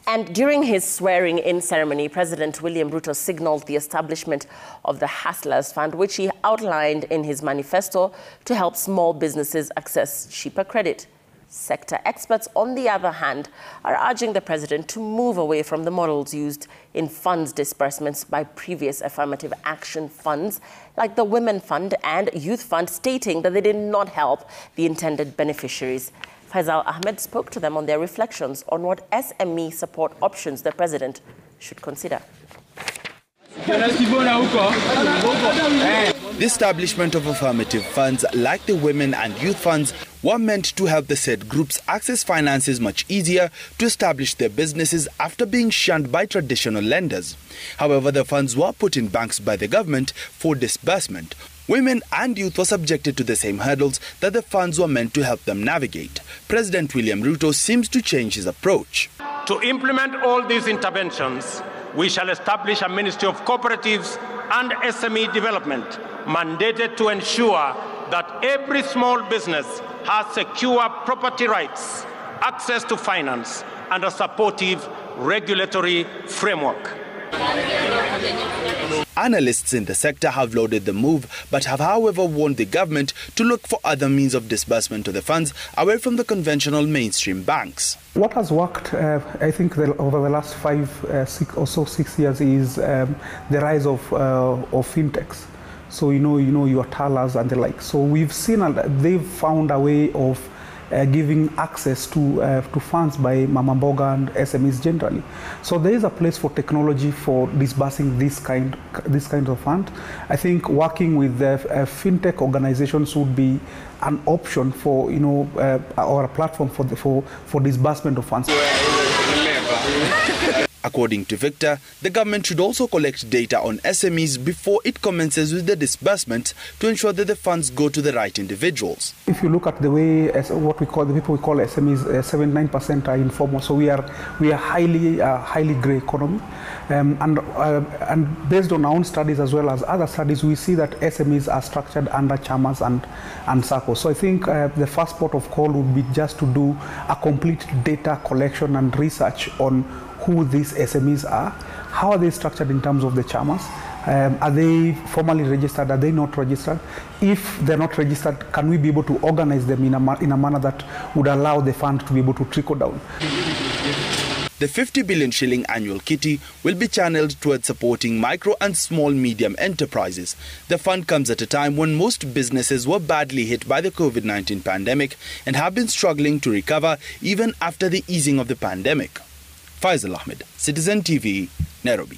And during his swearing-in ceremony, President William Ruto signaled the establishment of the Hustlers Fund, which he outlined in his manifesto to help small businesses access cheaper credit. Sector experts, on the other hand, are urging the president to move away from the models used in funds disbursements by previous affirmative action funds like the Women Fund and Youth Fund, stating that they did not help the intended beneficiaries. Faisal Ahmed spoke to them on their reflections on what SME support options the president should consider. The establishment of affirmative funds like the Women and Youth Funds were meant to help the said groups access finances much easier to establish their businesses after being shunned by traditional lenders. However, the funds were put in banks by the government for disbursement. Women and youth were subjected to the same hurdles that the funds were meant to help them navigate. President William Ruto seems to change his approach. To implement all these interventions, we shall establish a Ministry of Cooperatives and SME Development, mandated to ensure that every small business has secure property rights, access to finance, and a supportive regulatory framework. Analysts in the sector have lauded the move, but have however warned the government to look for other means of disbursement to the funds away from the conventional mainstream banks. What has worked, I think, over the last 6 years is the rise of fintechs. So your Talas and the like. So we've seen they've found a way of giving access to funds by Mama Mboga and SMEs generally. So there is a place for technology for disbursing this kind of fund. I think working with fintech organizations would be an option for or a platform for disbursement of funds. According to Victor, the government should also collect data on SMEs before it commences with the disbursement to ensure that the funds go to the right individuals. If you look at the way, what we call the people we call SMEs, 79% are informal. So we are highly grey economy, and based on our own studies as well as other studies, we see that SMEs are structured under chamas and circles. So I think the first port of call would be just to do a complete data collection and research on who these SMEs are, how are they structured in terms of the chamas, are they formally registered, are they not registered? If they're not registered, can we be able to organize them in a manner that would allow the fund to be able to trickle down? The 50 billion shilling annual kitty will be channeled towards supporting micro and small medium enterprises. The fund comes at a time when most businesses were badly hit by the COVID-19 pandemic and have been struggling to recover even after the easing of the pandemic. Faisal Ahmed, Citizen TV, Nairobi.